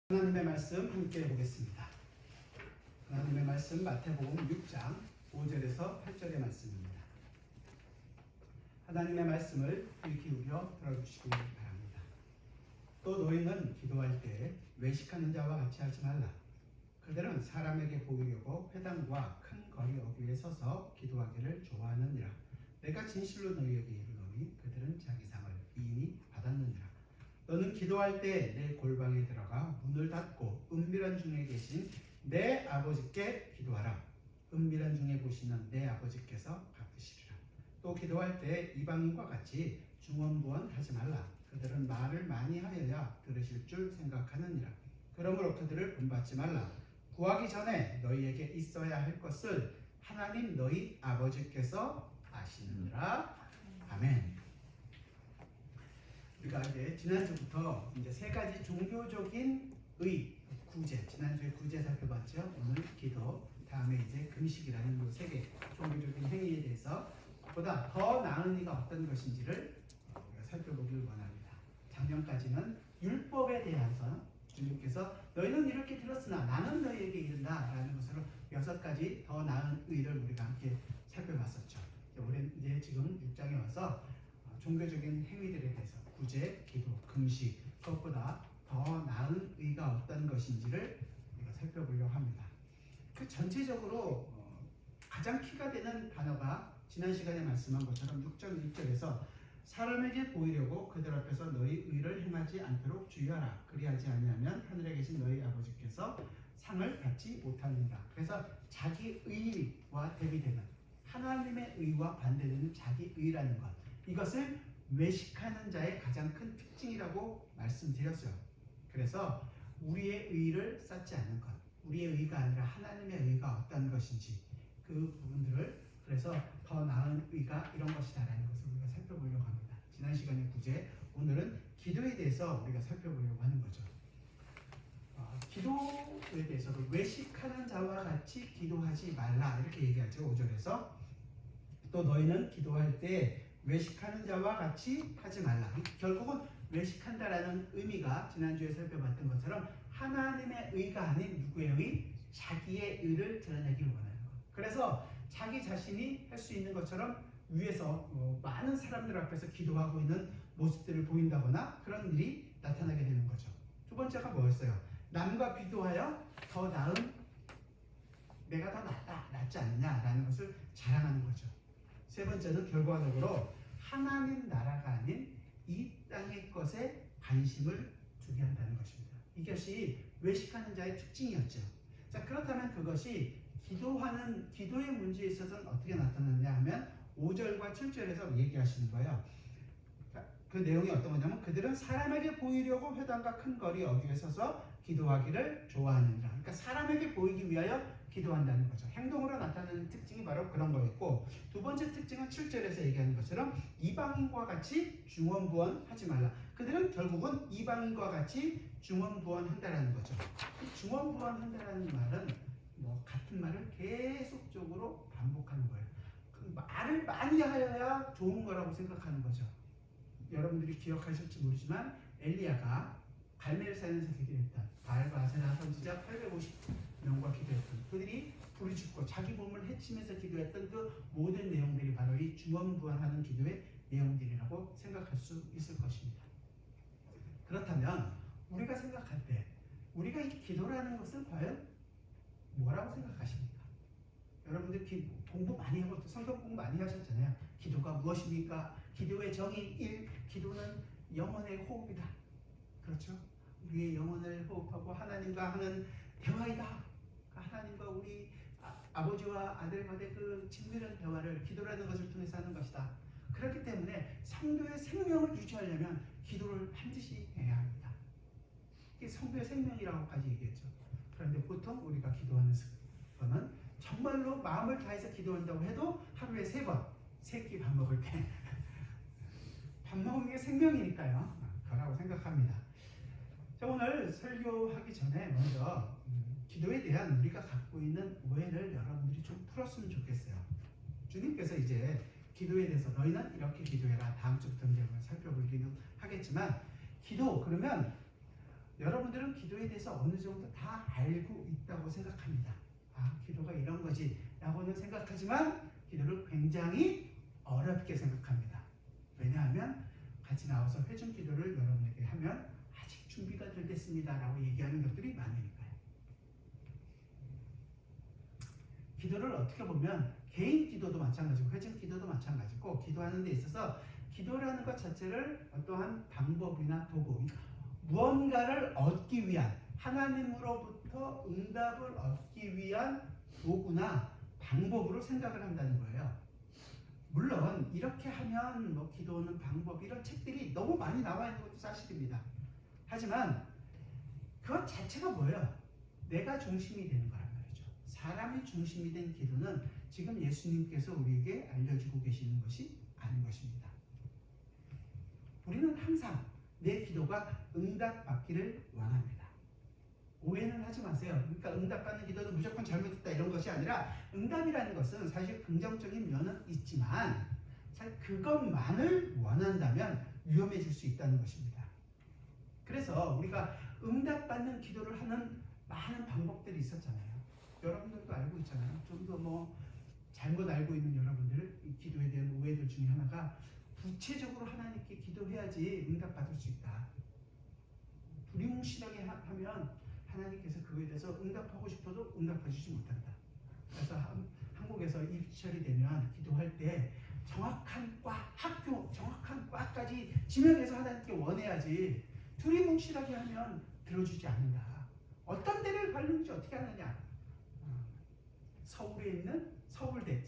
하나님의 말씀 함께 보겠습니다. 하나님의 말씀 마태복음 6장 5절에서 8절의 말씀입니다. 하나님의 말씀을 귀 기울여 들어주시기 바랍니다. 또 너희는 기도할 때 외식하는 자와 같이 하지 말라. 그들은 사람에게 보이려고 회당과 큰 거리 어귀에 서서 기도하기를 좋아하느니라. 내가 진실로 너희에게 이르노니 그들은 자기 상을 이미 받았느니라. 너는 기도할 때 내 골방에 들어가 문을 닫고 은밀한 중에 계신 내 아버지께 기도하라. 은밀한 중에 보시는 내 아버지께서 갚으시리라. 또 기도할 때 이방인과 같이 중언부언하지 말라. 그들은 말을 많이 하여야 들으실 줄 생각하느니라. 그러므로 그들을 본받지 말라. 구하기 전에 너희에게 있어야 할 것을 하나님 너희 아버지께서 아시느니라. 아멘. 우리가 이제 지난주부터 이제 세 가지 종교적인 구제, 지난주에 구제 살펴봤죠. 오늘 기도, 다음에 이제 금식이라는 그 세 개 종교적인 행위에 대해서 보다 더 나은 의가 어떤 것인지를 우리가 살펴보길 원합니다. 작년까지는 율법에 대해서 주님께서 너희는 이렇게 들었으나 나는 너희에게 이른다라는 것으로 6가지 더 나은 의를 우리가 함께 살펴봤었죠. 우리는 이제 지금 6장에 와서 종교적인 행위들에 대해서 구제, 기도, 금식, 그것보다 더 나은 의가 어떤 것인지를 우리가 살펴보려고 합니다. 그 전체적으로 가장 키가 되는 단어가 지난 시간에 말씀한 것처럼 6장 1절에서 사람에게 보이려고 그들 앞에서 너희 의를 행하지 않도록 주의하라. 그리하지 아니하면 하늘에 계신 너희 아버지께서 상을 받지 못하느니라. 그래서 자기 의와 대비되는 하나님의 의와 반대되는 자기 의라는 것, 이것을 외식하는 자의 가장 큰 특징이라고 말씀드렸어요. 그래서 우리의 의를 쌓지 않는 것, 우리의 의가 아니라 하나님의 의가 어떤 것인지 그 부분들을, 그래서 더 나은 의가 이런 것이다라는 것을 우리가 살펴보려고 합니다. 지난 시간에 구제, 오늘은 기도에 대해서 우리가 살펴보려고 하는 거죠. 기도에 대해서도 외식하는 자와 같이 기도하지 말라 이렇게 얘기하죠. 5절에서 또 너희는 기도할 때 외식하는 자와 같이 하지 말라. 결국은 외식한다라는 의미가 지난주에 살펴봤던 것처럼 하나님의 의가 아닌 누구의 의? 자기의 의를 드러내길 원하는 것. 그래서 자기 자신이 할 수 있는 것처럼 위에서 많은 사람들 앞에서 기도하고 있는 모습들을 보인다거나 그런 일이 나타나게 되는 거죠. 두 번째가 뭐였어요? 남과 비교하여 더 나은, 내가 더 낫지 않느냐라는 것을 자랑하는 거죠. 세 번째는 결과적으로 하나님 나라가 아닌 이 땅의 것에 관심을 두게 한다는 것입니다. 이것이 외식하는 자의 특징이었죠. 자, 그렇다면 그것이 기도의 문제에 있어서는 어떻게 나타났냐 하면 5절과 7절에서 얘기하시는 거예요. 그 내용이 어떤 거냐면 그들은 사람에게 보이려고 회당과 큰 거리 어귀에 서서 기도하기를 좋아하느니라. 그러니까 사람에게 보이기 위하여 기도한다는 거죠. 행동으로 나타나는 특징이 바로 그런 거였고, 두 번째 특징은 7절에서 얘기하는 것처럼 이방인과 같이 중언부언하지 말라. 그들은 결국은 이방인과 같이 중언부언한다라는 거죠. 중언부언한다라는 말은 같은 말을 계속적으로 반복하는 거예요. 그 말을 많이 하여야 좋은 거라고 생각하는 거죠. 여러분들이 기억하실지 모르지만 엘리야가 갈멜산에서 기도했던 바알과 아세라 선지자 850명과 기도했던 그들이 불이 죽고 자기 몸을 해치면서 기도했던 그 모든 내용들이 바로 이 중언부언하는 기도의 내용들이라고 생각할 수 있을 것입니다. 그렇다면 우리가 생각할 때 우리가 이 기도라는 것은 과연 뭐라고 생각하십니까? 여러분들 공부 많이 하고 성경 공부 많이 하셨잖아요. 기도가 무엇입니까? 기도의 정의 1, 기도는 영혼의 호흡이다. 그렇죠? 우리의 영혼을 호흡하고 하나님과 하는 대화이다. 하나님과 우리 아버지와 아들 간의 그 친밀한 대화를 기도라는 것을 통해서 하는 것이다. 그렇기 때문에 성도의 생명을 유지하려면 기도를 반드시 해야 합니다. 이게 성도의 생명이라고까지 얘기했죠. 그런데 보통 우리가 기도하는 거는 정말로 마음을 다해서 기도한다고 해도 하루에 3번, 3끼 밥 먹을 때 밥 먹는 게 생명이니까요. 그라고 생각합니다. 자, 오늘 설교하기 전에 먼저 기도에 대한 우리가 갖고 있는 오해를 여러분들이 좀 풀었으면 좋겠어요. 주님께서 이제 기도에 대해서 너희는 이렇게 기도해라. 다음 주부터 이제 살펴보기는 하겠지만 기도 그러면 여러분들은 기도에 대해서 어느 정도 다 알고 있다고 생각합니다. 기도가 이런 거지 라고는 생각하지만 기도를 굉장히 어렵게 생각합니다. 왜냐하면 같이 나와서 회중 기도를 여러분에게 하면 아직 준비가 덜 됐습니다 라고 얘기하는 것들이 많으니까요. 기도를 어떻게 보면 개인 기도도 마찬가지고 회중 기도도 마찬가지고 기도하는 데 있어서 기도라는 것 자체를 어떠한 방법이나 도구, 무언가를 얻기 위한, 하나님으로부터 응답을 얻기 위한 도구나 방법으로 생각을 한다는 거예요. 물론 이렇게 하면 뭐 기도하는 방법 이런 책들이 너무 많이 나와 있는 것도 사실입니다. 하지만 그것 자체가 뭐예요? 내가 중심이 되는 거란 말이죠. 사람이 중심이 된 기도는 지금 예수님께서 우리에게 알려주고 계시는 것이 아닌 것입니다. 우리는 항상 내 기도가 응답받기를 원합니다. 오해는 하지 마세요. 그러니까 응답받는 기도도 무조건 잘못했다 이런 것이 아니라 응답이라는 것은 사실 긍정적인 면은 있지만 사실 그것만을 원한다면 위험해질 수 있다는 것입니다. 그래서 우리가 응답받는 기도를 하는 많은 방법들이 있었잖아요. 여러분들도 알고 있잖아요. 좀 더 뭐 잘못 알고 있는 여러분들 이 기도에 대한 오해들 중에 하나가 구체적으로 하나님께 기도해야지 응답받을 수 있다. 두리뭉실하게 하면 하나님께서 그거에 대해서 응답하고 싶어도 응답해 주지 못한다. 그래서 한국에서 입시절이 되면 기도할 때 정확한 과, 학교 정확한 과까지 지명해서 하나님께 원해야지 두리뭉실하게 하면 들어주지 않는다. 어떤 데를 가는지 어떻게 하느냐. 서울에 있는 서울대,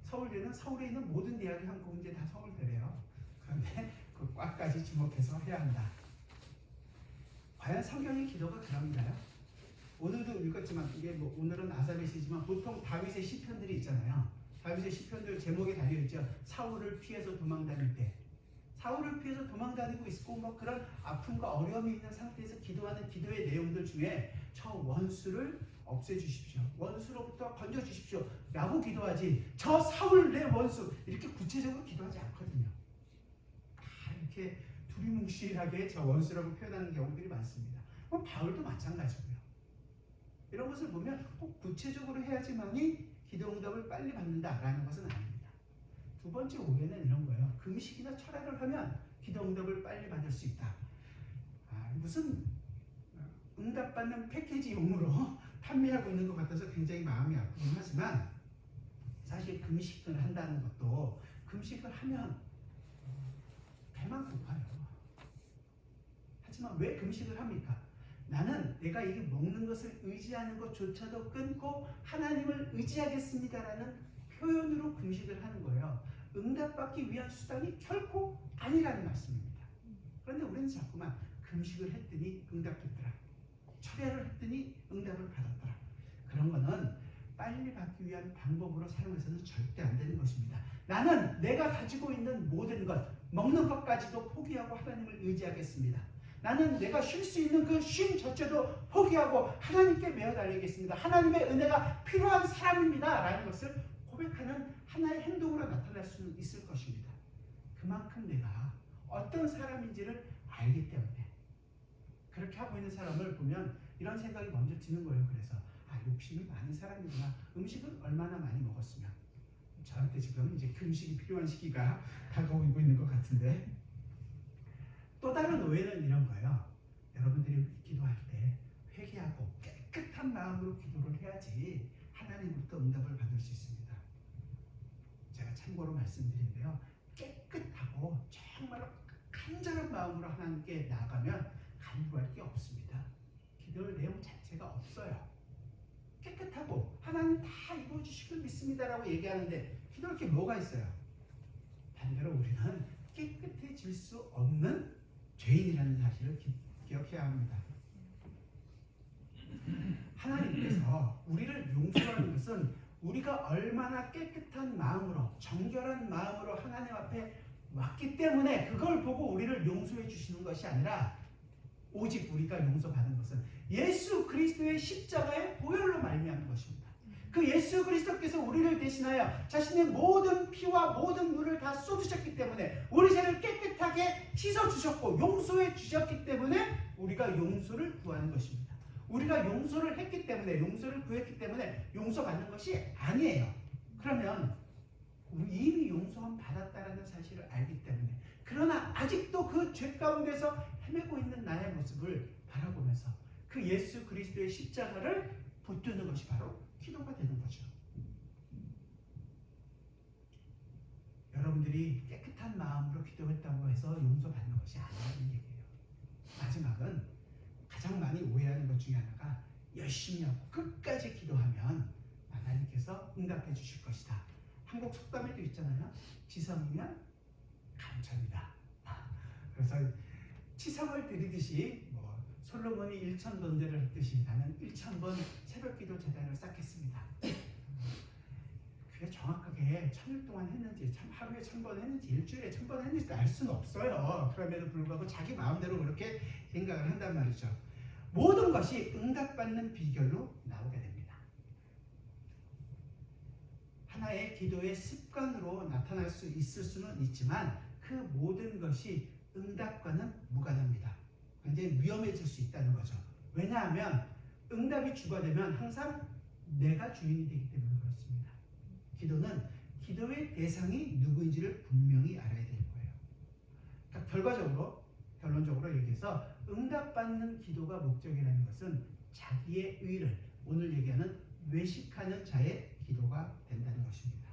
서울대는 서울에 있는 모든 대학이 한국인데 다 서울대래요. 그런데 그 과까지 지목해서 해야 한다. 과연 성경의 기도가 그럽니다요? 오늘도 읽었지만 이게 뭐 오늘은 아사벳이지만 보통 다윗의 시편들이 있잖아요. 다윗의 시편들 제목에 달려있죠. 사울을 피해서 도망다닐 때. 사울을 피해서 도망다니고 있고 뭐 그런 아픔과 어려움이 있는 상태에서 기도하는 기도의 내용들 중에 저 원수를 없애주십시오. 원수로부터 건져주십시오. 라고 기도하지 저 사울 내 원수 이렇게 구체적으로 기도하지 않거든요. 다 이렇게 두리뭉실하게 저 원수라고 표현하는 경우들이 많습니다. 바울도 마찬가지고요. 이런 것을 보면 꼭 구체적으로 해야지만이 기도 응답을 빨리 받는다라는 것은 아닙니다. 두 번째 오해는 이런 거예요. 금식이나 철학을 하면 기도 응답을 빨리 받을 수 있다. 무슨 응답받는 패키지용으로 판매하고 있는 것 같아서 굉장히 마음이 아프긴 하지만 사실 금식을 한다는 것도 금식을 하면 배만 고파요. 하지만 왜 금식을 합니까? 나는 내가 이 먹는 것을 의지하는 것조차도 끊고 하나님을 의지하겠습니다라는 표현으로 금식을 하는 거예요. 응답받기 위한 수단이 결코 아니라는 말씀입니다. 그런데 우리는 자꾸만 금식을 했더니 응답됐더라. 철회를 했더니 응답을 받았더라. 그런 거는 빨리 받기 위한 방법으로 사용해서는 절대 안 되는 것입니다. 나는 내가 가지고 있는 모든 것, 먹는 것까지도 포기하고 하나님을 의지하겠습니다. 나는 내가 쉴 수 있는 그 쉼 자체도 포기하고 하나님께 매어 달리겠습니다. 하나님의 은혜가 필요한 사람입니다. 라는 것을 고백하는 하나의 행동으로 나타날 수 있을 것입니다. 그만큼 내가 어떤 사람인지를 알기 때문에 그렇게 하고 있는 사람을 보면 이런 생각이 먼저 드는 거예요. 그래서 욕심이 많은 사람이구나. 음식은 얼마나 많이 먹었으면. 저한테 지금 이제 금식이 필요한 시기가 다가오고 있는 것 같은데 또 다른 오해는 이런 거예요. 여러분들이 기도할 때 회개하고 깨끗한 마음으로 기도를 해야지 하나님부터 응답을 받을 수 있습니다. 제가 참고로 말씀드린데요. 깨끗하고 정말로 간절한 마음으로 하나님께 나아가면 간구할 게 없습니다. 기도의 내용 자체가 없어요. 깨끗하고 하나님 다 이루어주시길 믿습니다라고 얘기하는데 기도할 게 뭐가 있어요? 반대로 우리는 깨끗해질 수 없는 죄인이라는 사실을 기억해야 합니다. 하나님께서 우리를 용서하는 것은 우리가 얼마나 깨끗한 마음으로 정결한 마음으로 하나님 앞에 왔기 때문에 그걸 보고 우리를 용서해 주시는 것이 아니라 오직 우리가 용서받은 것은 예수 그리스도의 십자가의 보혈로 말미암은 것입니다. 그 예수 그리스도께서 우리를 대신하여 자신의 모든 피와 모든 물을 다 쏟으셨기 때문에 우리 죄를 깨끗하게 씻어주셨고 용서해 주셨기 때문에 우리가 용서를 구하는 것입니다. 우리가 용서를 했기 때문에, 용서를 구했기 때문에 용서받는 것이 아니에요. 그러면 이미 용서함 받았다라는 사실을 알기 때문에, 그러나 아직도 그 죄 가운데서 헤매고 있는 나의 모습을 바라보면서 그 예수 그리스도의 십자가를 붙드는 것이 바로 기도가 되는 거죠. 여러분들이 깨끗한 마음으로 기도했다고 해서 용서받는 것이 아니라는 얘기예요. 마지막은 가장 많이 오해하는 것 중에 하나가 열심히 하고 끝까지 기도하면 하나님께서 응답해 주실 것이다. 한국 속담에도 있잖아요. 지성이면 감천이다. 그래서 치성을 드리듯이 솔로몬이 1000번제를 했듯이 나는 1000번 새벽기도 제단을 쌓겠습니다. 그게 정확하게 1000일 동안 했는지, 하루에 1000번 했는지, 일주일에 1000번 했는지 알 수는 없어요. 그럼에도 불구하고 자기 마음대로 그렇게 생각을 한단 말이죠. 모든 것이 응답받는 비결로 나오게 됩니다. 하나의 기도의 습관으로 나타날 수 있을 수는 있지만 그 모든 것이 응답과는 무관합니다. 굉장히 위험해질 수 있다는 거죠. 왜냐하면 응답이 주가 되면 항상 내가 주인이 되기 때문에 그렇습니다. 기도는 기도의 대상이 누구인지를 분명히 알아야 되는 거예요. 그러니까 결론적으로 얘기해서 응답받는 기도가 목적이라는 것은 자기의 의를, 오늘 얘기하는 외식하는 자의 기도가 된다는 것입니다.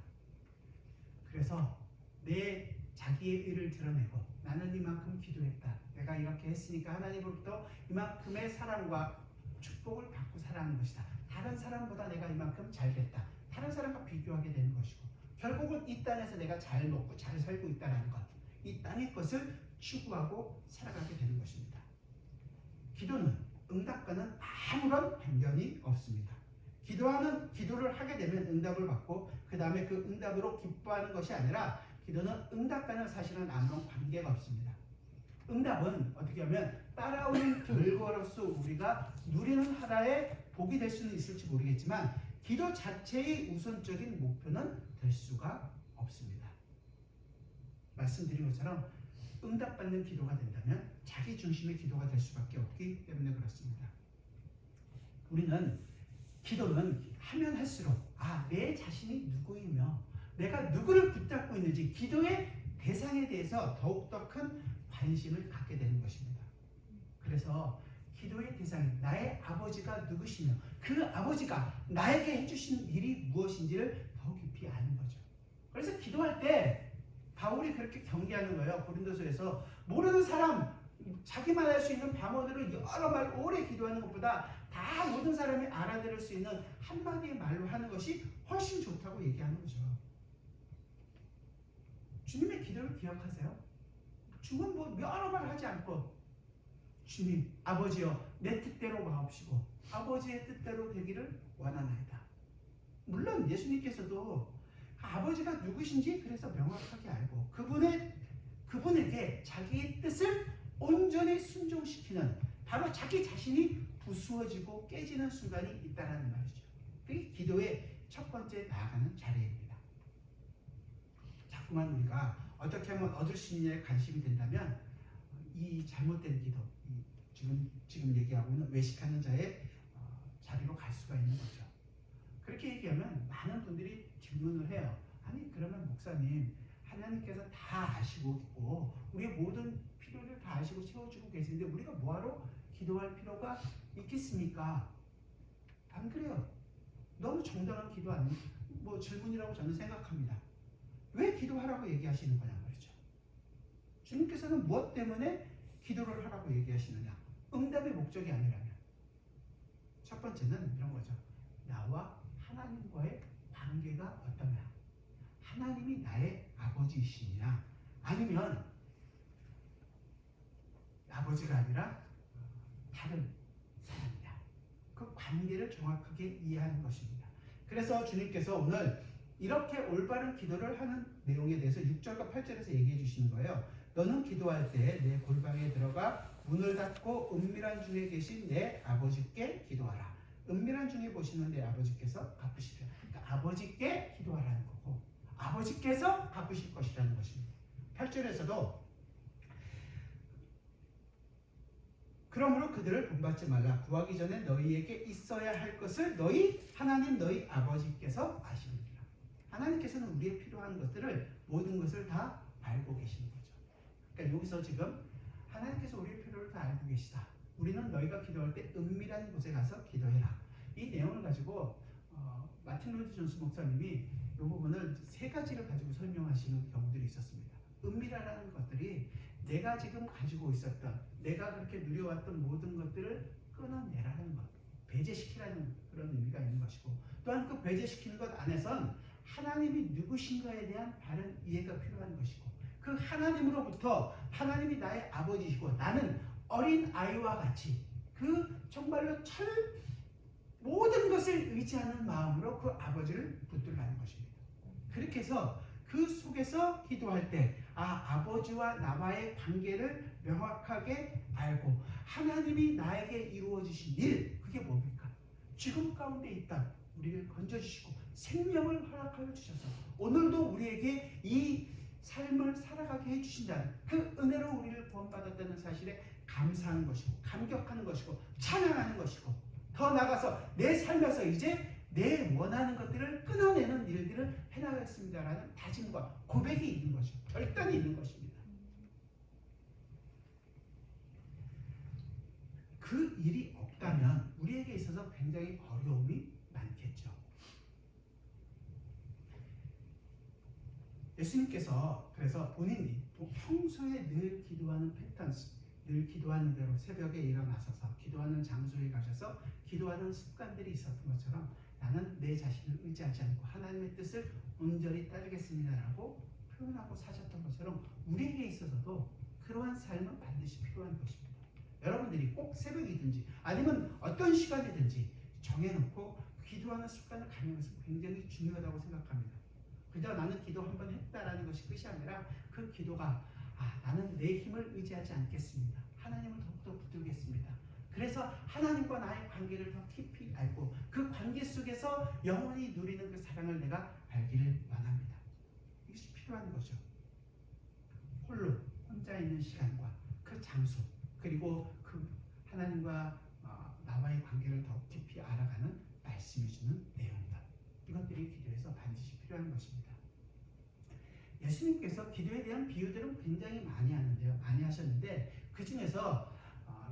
그래서 내 자기의 의를 드러내고 나는 이만큼 기도했다. 내가 이렇게 했으니까 하나님으로부터 이만큼의 사랑과 축복을 받고 살아가는 것이다. 다른 사람보다 내가 이만큼 잘 됐다. 다른 사람과 비교하게 되는 것이고 결국은 이 땅에서 내가 잘 먹고 잘 살고 있다는 것, 이 땅의 것을 추구하고 살아가게 되는 것입니다. 기도는 응답과는 아무런 관련이 없습니다. 기도를 하게 되면 응답을 받고 그 다음에 그 응답으로 기뻐하는 것이 아니라 기도는 응답과는 사실은 아무런 관계가 없습니다. 응답은 어떻게 하면 따라오는 결과로서 우리가 누리는 하나의 복이 될 수는 있을지 모르겠지만 기도 자체의 우선적인 목표는 될 수가 없습니다. 말씀드린 것처럼 응답받는 기도가 된다면 자기 중심의 기도가 될 수밖에 없기 때문에 그렇습니다. 기도는 하면 할수록 내 자신이 누구이며 내가 누구를 붙잡고 있는지 기도의 대상에 대해서 더욱더 큰 관심을 갖게 되는 것입니다. 그래서 기도의 대상이 나의 아버지가 누구시며 그 아버지가 나에게 해주신 일이 무엇인지를 더 깊이 아는 거죠. 그래서 기도할 때 바울이 그렇게 경계하는 거예요. 고린도서에서 모르는 사람, 자기만 할 수 있는 방언으로 여러 말 오래 기도하는 것보다 다 모든 사람이 알아들을 수 있는 한마디의 말로 하는 것이 훨씬 좋다고 얘기하는 거죠. 주님의 기도를 기억하세요. 주는 여러 말 하지 않고 주님, 아버지여 내 뜻대로 마옵시고 아버지의 뜻대로 되기를 원하나이다. 물론 예수님께서도 아버지가 누구신지 그래서 명확하게 알고 그분에게 자기의 뜻을 온전히 순종시키는 바로 자기 자신이 부수어지고 깨지는 순간이 있다는 말이죠. 그게 기도의 첫 번째 나아가는 자리입니다. 자꾸만 우리가 어떻게 하면 얻을 수 있느냐에 관심이 된다면 이 잘못된 기도, 지금 얘기하고 있는 외식하는 자의 자리로 갈 수가 있는 거죠. 그렇게 얘기하면 많은 분들이 질문을 해요. 아니 그러면 목사님, 하나님께서 다 아시고 있고 우리의 모든 필요를 다 아시고 채워주고 계시는데 우리가 뭐하러 기도할 필요가 있겠습니까? 안 그래요. 너무 정당한 기도 아닌 질문이라고 저는 생각합니다. 왜 기도하라고 얘기하시는 거냐 말이죠. 주님께서는 무엇 때문에 기도를 하라고 얘기하시느냐? 응답의 목적이 아니라면. 첫 번째는 이런 거죠. 나와 하나님과의 관계가 어떠냐? 하나님이 나의 아버지이시냐? 아니면 아버지가 아니라 다른 사람이냐? 그 관계를 정확하게 이해하는 것입니다. 그래서 주님께서 오늘 이렇게 올바른 기도를 하는 내용에 대해서 6절과 8절에서 얘기해 주시는 거예요. 너는 기도할 때 내 골방에 들어가 문을 닫고 은밀한 중에 계신 내 아버지께 기도하라. 은밀한 중에 보시는 내 아버지께서 갚으시리라. 그러니까 아버지께 기도하라는 거고 아버지께서 갚으실 것이라는 것입니다. 8절에서도 그러므로 그들을 본받지 말라. 구하기 전에 너희에게 있어야 할 것을 너희 하나님 너희 아버지께서 아시느니라. 하나님께서는 우리의 필요한 것들을 모든 것을 다 알고 계시는 거죠. 그러니까 여기서 지금 하나님께서 우리의 필요를 다 알고 계시다. 우리는 너희가 기도할 때 은밀한 곳에 가서 기도해라. 이 내용을 가지고 마틴 로이드 존스 목사님이 이 부분을 세 가지를 가지고 설명하시는 경우들이 있었습니다. 은밀하라는 것들이 내가 지금 가지고 있었던 내가 그렇게 누려왔던 모든 것들을 끊어내라는 것, 배제시키라는 그런 의미가 있는 것이고 또한 그 배제시키는 것 안에선 하나님이 누구신가에 대한 바른 이해가 필요한 것이고 그 하나님으로부터 하나님이 나의 아버지시고 나는 어린 아이와 같이 그 정말로 모든 것을 의지하는 마음으로 그 아버지를 붙들라는 것입니다. 그렇게 해서 그 속에서 기도할 때 아버지와 나와의 관계를 명확하게 알고 하나님이 나에게 이루어주신 일 그게 뭡니까? 죽음 가운데 있다 우리를 건져주시고 생명을 허락하여 주셔서 오늘도 우리에게 이 삶을 살아가게 해주신다는 그 은혜로 우리를 구원받았다는 사실에 감사하는 것이고 감격하는 것이고 찬양하는 것이고 더 나아가서 내 삶에서 이제 내 원하는 것들을 끊어내는 일들을 해나가겠습니다라는 다짐과 고백이 있는 것이고 결단이 있는 것입니다. 그 일이 없다면 우리에게 있어서 굉장히 어려움이 많겠죠. 예수님께서 그래서 본인이 평소에 늘 기도하는 패턴스, 늘 기도하는 대로 새벽에 일어나셔서 기도하는 장소에 가셔서 기도하는 습관들이 있었던 것처럼 나는 내 자신을 의지하지 않고 하나님의 뜻을 온전히 따르겠습니다라고 표현하고 사셨던 것처럼 우리에게 있어서도 그러한 삶은 반드시 필요한 것입니다. 여러분들이 꼭 새벽이든지 아니면 어떤 시간이든지 정해놓고 기도하는 습관을 가지는 것은 굉장히 중요하다고 생각합니다. 그저 나는 기도 한 번 했다라는 것이 끝이 아니라 그 기도가 나는 내 힘을 의지하지 않겠습니다. 하나님을 더욱더 붙들겠습니다. 그래서 하나님과 나의 관계를 더 깊이 알고 그 관계 속에서 영원히 누리는 그 사랑을 내가 알기를 원합니다. 이것이 필요한 거죠. 혼자 있는 시간과 그 장소 그리고 그 하나님과 나와의 관계를 더 깊이 알아가는 말씀이 주는 내용들 이것들이 기도에서 반드시 필요한 것입니다. 예수님께서 기도에 대한 비유들은 굉장히 많이 하셨는데 그 중에서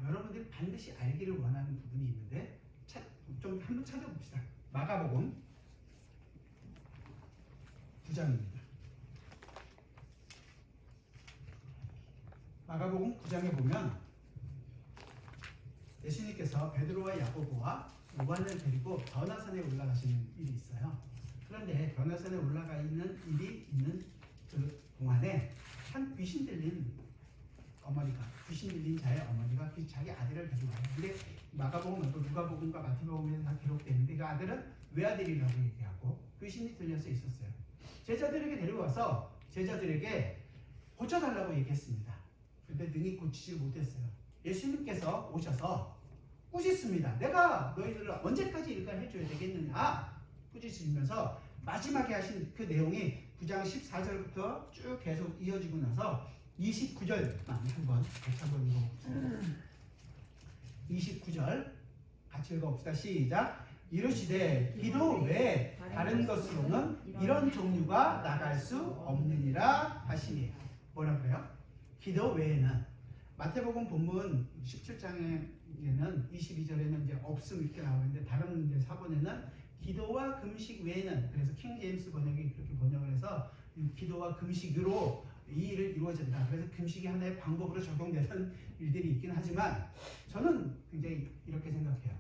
여러분들이 반드시 알기를 원하는 부분이 있는데 좀 한번 찾아봅시다. 마가복음 9장입니다. 마가복음 9장에 보면 예수님께서 베드로와 야고보와 요한을 데리고 변화산에 올라가시는 일이 있어요. 그런데 변화산에 올라가 있는 일이 있는 그 동안에 한 귀신 들린 자의 어머니가 자기 아들을 데려와요. 근데 마가복음, 누가복음과 마태복음에 다 기록되어 있는데 그 아들은 외아들이라고 얘기하고 귀신이 들려서 있었어요. 제자들에게 데려와서 제자들에게 고쳐달라고 얘기했습니다. 그런데 능히 고치지 못했어요. 예수님께서 오셔서 꾸짖습니다. 내가 너희들을 언제까지 일까지 해줘야 되겠느냐 꾸짖으면서 마지막에 하신 그 내용이 9장 14절부터 쭉 계속 이어지고 나서 29절만 같이 한번 읽어봅시다. 29절 같이 읽어봅시다. 시작. 이르시되 기도 외에 다른 것으로는 이런 종류가 나갈 수 없느니라 하시니. 뭐라고요? 기도 외에는 마태복음 본문 17장에는 22절에는 이제 없음 이렇게 나오는데 다른 이제 사본에는 기도와 금식 외에는 그래서 킹 제임스 번역이 그렇게 번역을 해서 기도와 금식으로 이 일을 이루어진다. 그래서 금식이 하나의 방법으로 적용되는 일들이 있긴 하지만 저는 굉장히 이렇게 생각해요.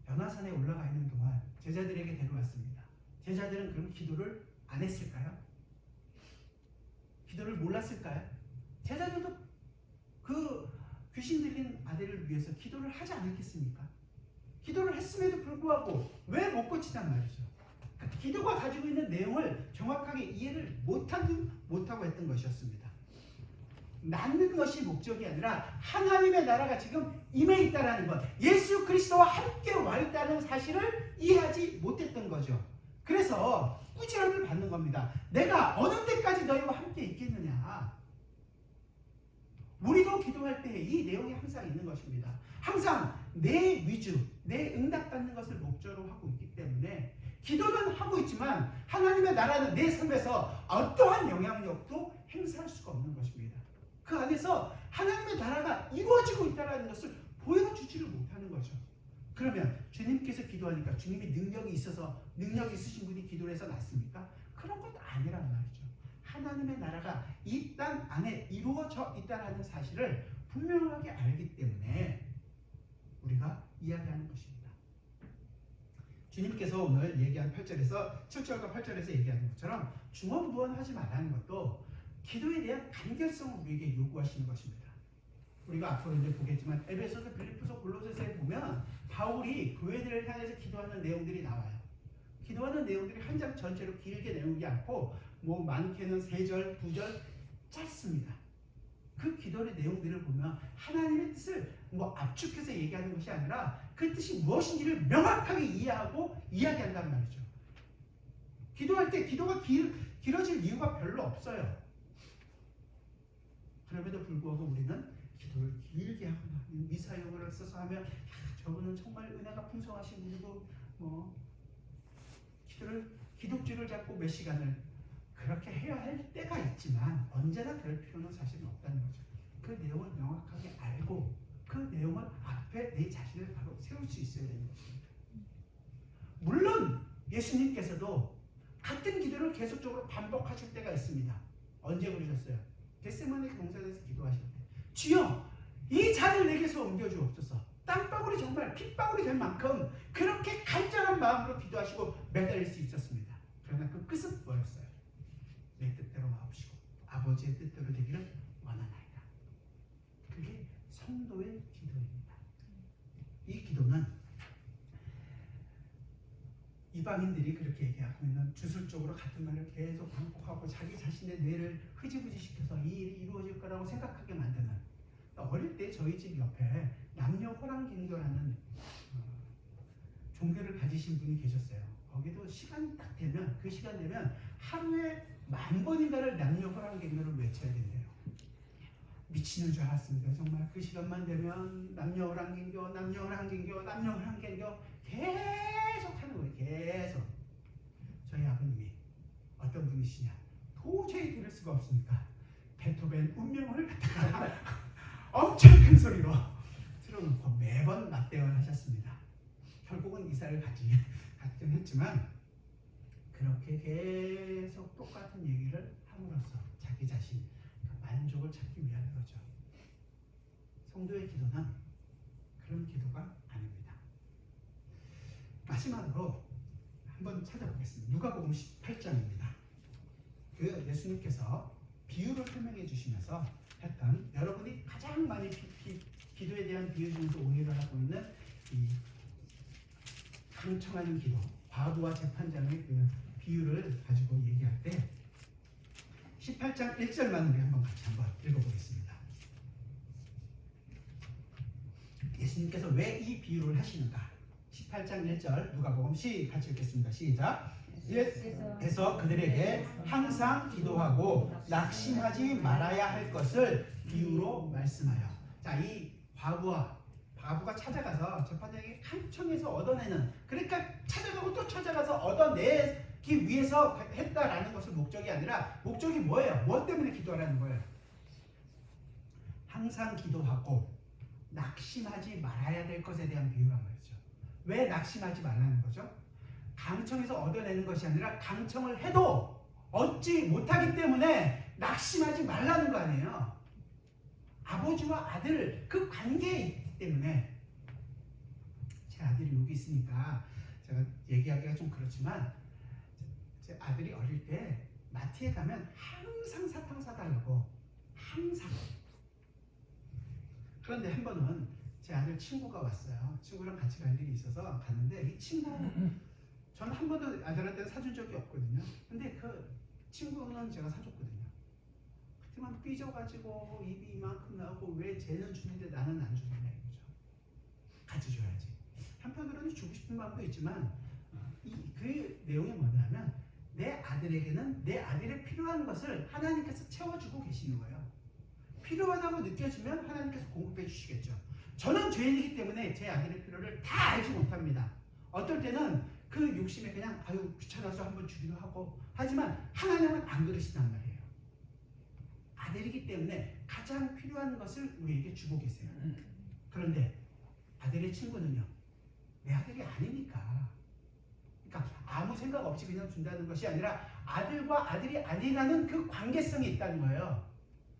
변화산에 올라가 있는 동안 제자들에게 데려왔습니다. 제자들은 그럼 기도를 안 했을까요? 기도를 몰랐을까요? 제자들도 그 귀신 들린 아들을 위해서 기도를 하지 않았겠습니까? 기도를 했음에도 불구하고 왜 못 고치단 말이죠. 기도가 가지고 있는 내용을 정확하게 이해를 못하고 했던 것이었습니다. 낳는 것이 목적이 아니라 하나님의 나라가 지금 임해 있다라는 것, 예수 그리스도와 함께 와 있다는 사실을 이해하지 못했던 거죠. 그래서 꾸지람을 받는 겁니다. 내가 어느 때까지 너희와 함께 있겠느냐. 우리도 기도할 때 이 내용이 항상 있는 것입니다. 항상 내 위주, 내 응답받는 것을 목적으로 하고 있기 때문에 기도는 하고 있지만 하나님의 나라는 내 삶에서 어떠한 영향력도 행사할 수가 없는 것입니다. 그 안에서 하나님의 나라가 이루어지고 있다는 것을 보여주지를 못하는 거죠. 그러면 주님께서 기도하니까 주님이 능력이 있어서 능력이 있으신 분이 기도를 해서 낫습니까? 그런 것 아니란 말이죠. 하나님의 나라가 이 땅 안에 이루어져 있다는 사실을 분명하게 알기 때문에 우리가 이야기하는 것입니다. 주님께서 오늘 얘기한 8절에서 7절과 8절에서 얘기하는 것처럼 중언부언하지 말라는 것도 기도에 대한 간결성을 우리에게 요구하시는 것입니다. 우리가 앞으로 이제 보겠지만 에베소서, 빌립보서, 골로새서에 보면 바울이 교회들을 향해서 기도하는 내용들이 나와요. 기도하는 내용들이 한 장 전체로 길게 내용이 않고 뭐 많게는 3절, 2절 짧습니다. 그 기도의 내용들을 보면 하나님의 뜻을 뭐 압축해서 얘기하는 것이 아니라 그 뜻이 무엇인지를 명확하게 이해하고 이야기한단 말이죠. 기도할 때 기도가 길어질 이유가 별로 없어요. 그럼에도 불구하고 우리는 기도를 길게 하거나 미사용어를 써서 하면 저분은 정말 은혜가 풍성하신 분이고 뭐 기독주를 잡고 몇 시간을 그렇게 해야 할 때가 있지만 언제나 그럴 필요는 사실은 없다는 거죠. 그 내용을 명확하게 알고 그 내용을 앞에 내 자신을 바로 세울 수 있어야 되는 것입니다. 물론 예수님께서도 같은 기도를 계속적으로 반복하실 때가 있습니다. 언제 그러셨어요? 겟세마네 동산에서 기도하실 때 주여 이 잔을 내게서 옮겨주옵소서. 땀방울이 정말 핏방울이 될 만큼 그렇게 간절한 마음으로 기도하시고 매달릴 수 있었습니다. 그러나 그 끝은 뭐였어요? 내 뜻대로 마옵시고 아버지의 뜻대로 되기를 원하나이다. 그게 성도의 기도입니다. 이 기도는 이방인들이 그렇게 얘기하고 있는 주술적으로 같은 말을 계속 반복하고 자기 자신의 뇌를 흐지부지시켜서 이 일이 이루어질 거라고 생각하게 만드는, 어릴 때 저희 집 옆에 남녀 호랑갱교라는 종교를 가지신 분이 계셨어요. 거기도 시간이 딱 되면 그 시간 되면 하루에 10,000번인가를 남녀 호랑갱교를 외쳐야 된대요. 미치는 줄 알았습니다. 정말 그 시간만 되면 남녀 호랑갱교, 남녀 호랑갱교, 남녀 호랑갱교 계속 하는 거예요. 계속. 저희 아버님이 어떤 분이시냐? 도저히 들을 수가 없으니까 베토벤 운명을 갖다가 엄청 큰 소리로 틀어놓고 매번 맞대응을 하셨습니다. 결국은 이사를 가긴 했지만 그렇게 계속 똑같은 얘기를 함으로써 자기 자신 만족을 찾기 위한 거죠. 성도의 기도는 그런 기도가 아닙니다. 마지막으로 한번 찾아보겠습니다. 누가복음 18장입니다. 그 예수님께서 비유를 설명해 주시면서 했던, 여러분이 가장 많이 기도에 대한 비유 중에서 오해를 하고 있는 이 강청하는 기도, 과부와 재판장의 그 비유를 가지고 얘기할 때 18장 1절만 우리 한번 같이 한번 읽어보겠습니다. 예수님께서 왜 이 비유를 하시는가? 18장 1절 누가복음 같이 읽겠습니다. 시작. 예수께서 그들에게 항상 기도하고 낙심하지 말아야 할 것을 비유로 말씀하여. 자, 이 과부가 찾아가서 재판장에게 간청해서 얻어내는, 그러니까 찾아가고 또 찾아가서 얻어내기 위해서 했다라는 것을 목적이 아니라 목적이 뭐예요? 무엇 때문에 기도하라는 거예요? 항상 기도하고 낙심하지 말아야 될 것에 대한 비유란 말이죠. 왜 낙심하지 말라는 거죠? 강청에서 얻어내는 것이 아니라 강청을 해도 얻지 못하기 때문에 낙심하지 말라는 거 아니에요. 아버지와 아들 그 관계에 있기 때문에. 제 아들이 여기 있으니까 제가 얘기하기가 좀 그렇지만 제 아들이 어릴 때 마트에 가면 항상 사탕 사달라고, 항상. 그런데 한 번은 제 아들 친구가 왔어요. 친구랑 같이 갈 일이 있어서 갔는데 이 친구, 저는 한 번도 아들한테 사준 적이 없거든요. 근데 그 친구는 제가 사줬거든요. 그만 삐져가지고 입이 이만큼 나오고 왜 쟤는 주는데 나는 안 주느냐 이거죠. 같이 줘야지. 한편으로는 주고 싶은 마음도 있지만 그 내용이 뭐냐면 내 아들에게는 내 아들의 필요한 것을 하나님께서 채워주고 계시는 거예요. 필요하다고 느껴지면 하나님께서 공급해 주시겠죠. 저는 죄인이기 때문에 제 아들의 필요를 다 알지 못합니다. 어떨 때는 그 욕심에 그냥 아유 귀찮아서 한번 주기도 하고 하지만 하나님은 안 그러시단 말이에요. 아들이기 때문에 가장 필요한 것을 우리에게 주고 계세요. 그런데 아들의 친구는요. 내 아들이 아니니까. 그러니까 아무 생각 없이 그냥 준다는 것이 아니라 아들과 아들이 아니라는 그 관계성이 있다는 거예요.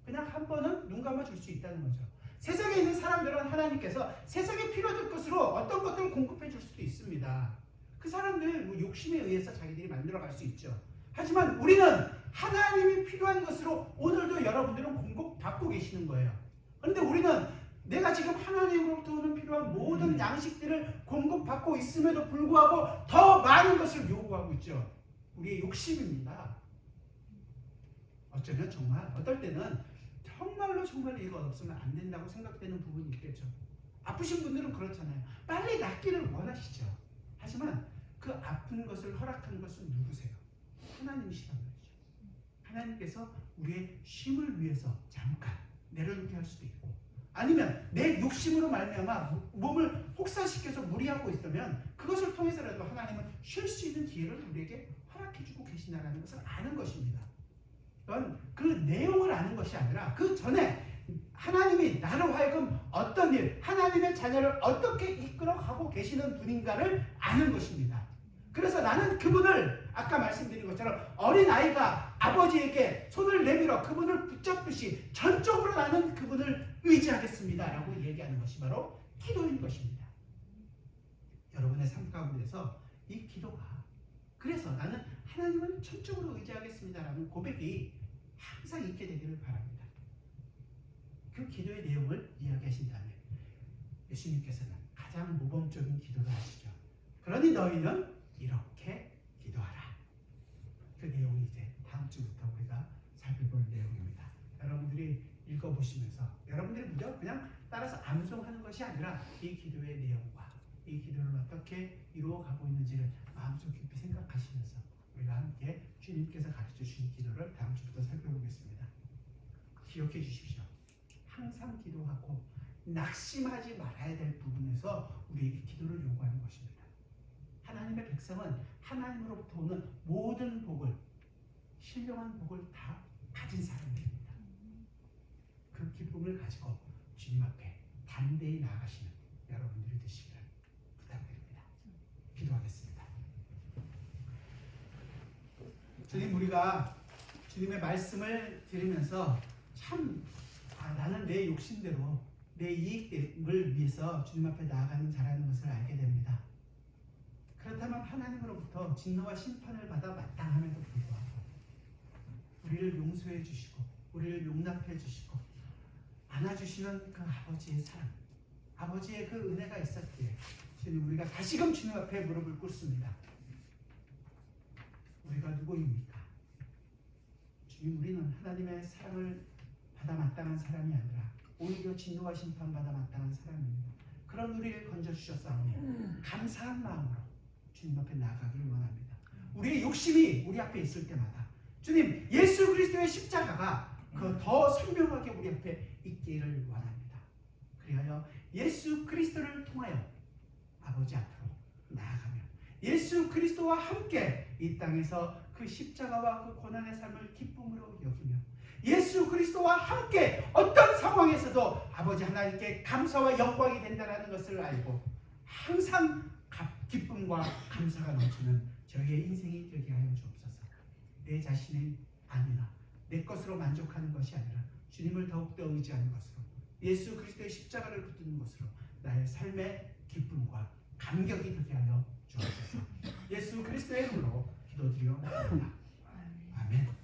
그냥 한 번은 눈 감아 줄 수 있다는 거죠. 세상에 있는 사람들은 하나님께서 세상에 필요할 것으로 어떤 것들을 공급해 줄 수도 있습니다. 그 사람들 뭐 욕심에 의해서 자기들이 만들어갈 수 있죠. 하지만 우리는 하나님이 필요한 것으로 오늘도 여러분들은 공급받고 계시는 거예요. 그런데 우리는 내가 지금 하나님으로부터 오는 필요한 모든 양식들을 공급받고 있음에도 불구하고 더 많은 것을 요구하고 있죠. 우리의 욕심입니다. 어쩌면 정말 어떨 때는 정말로 이거 없으면 안 된다고 생각되는 부분이 있겠죠. 아프신 분들은 그렇잖아요. 빨리 낫기를 원하시죠. 하지만 그 아픈 것을 허락하는 것은 누구세요? 하나님이시란 말이죠. 하나님께서 우리의 쉼을 위해서 잠깐 내려놓게 할 수도 있고 아니면 내 욕심으로 말미암아 몸을 혹사시켜서 무리하고 있으면 그것을 통해서라도 하나님은 쉴 수 있는 기회를 우리에게 허락해주고 계신다는 것을 아는 것입니다. 그건 그 내용을 아는 것이 아니라 그 전에 하나님이 나로 하여금 어떤 일, 하나님의 자녀를 어떻게 이끌어가고 계시는 분인가를 아는 것입니다. 그래서 나는 그분을 아까 말씀드린 것처럼 어린아이가 아버지에게 손을 내밀어 그분을 붙잡듯이 전적으로 나는 그분을 의지하겠습니다 라고 얘기하는 것이 바로 기도인 것입니다. 여러분의 삶 가운데서 이 기도가 그래서 나는 하나님을 전적으로 의지하겠습니다 라는 고백이 항상 있게 되기를 바랍니다. 그 기도의 내용을 이야기하신다면 예수님께서는 가장 모범적인 기도를 하시죠. 그러니 너희는 이렇게 기도하라. 그 내용이 이제 다음 주부터 우리가 살펴볼 내용입니다. 여러분들이 읽어보시면서 여러분들이 그냥 따라서 암송하는 것이 아니라 이 기도의 내용과 이 기도를 어떻게 이루어가고 있는지를 마음속 깊이 생각하시면서 우리가 함께 주님께서 가르쳐주신 기도를 다음 주부터 살펴보겠습니다. 기억해 주십시오. 항상 기도하고 낙심하지 말아야 될 부분에서 우리에게 기도를 요구하는 것입니다. 하나님의 백성은 하나님으로부터 오는 모든 복을 신령한 복을 다 가진 사람들입니다. 그 기쁨을 가지고 주님 앞에 담대히 나아가시는 여러분들이 되시기를 부탁드립니다. 기도하겠습니다. 주님, 우리가 주님의 말씀을 들으면서 참 나는 내 욕심대로 내 이익을 위해서 주님 앞에 나아가는 자라는 것을 알게 됩니다. 그렇다면 하나님으로부터 진노와 심판을 받아 마땅함에도 불구하고 우리를 용서해 주시고 우리를 용납해 주시고 안아주시는 그 아버지의 사랑, 아버지의 그 은혜가 있었기에 주님 우리가 다시금 주님 앞에 무릎을 꿇습니다. 우리가 누구입니까? 주님, 우리는 하나님의 사랑을 받아 마땅한 사람이 아니라 오히려 진노와 심판받아 마땅한 사람입니다. 그런 우리를 건져주셨사오니 감사한 마음으로 주님 앞에 나아가기를 원합니다. 우리의 욕심이 우리 앞에 있을 때마다 주님, 예수 그리스도의 십자가가 더 선명하게 우리 앞에 있기를 원합니다. 그리하여 예수 그리스도를 통하여 아버지 앞으로 나아가며 예수 그리스도와 함께 이 땅에서 그 십자가와 그 고난의 삶을 기쁨으로 여기며 예수 그리스도와 함께 어떤 상황에서도 아버지 하나님께 감사와 영광이 된다는 것을 알고 항상 기쁨과 감사가 넘치는 저희의 인생이 되게 하여 주옵소서. 내 자신의 아니나 내 것으로 만족하는 것이 아니라 주님을 더욱더 의지하는 것으로 예수 그리스도의 십자가를 붙드는 것으로 나의 삶의 기쁨과 감격이 되게 하여 주옵소서. 예수 그리스도의 이름으로 기도드리옵나이다. 아멘.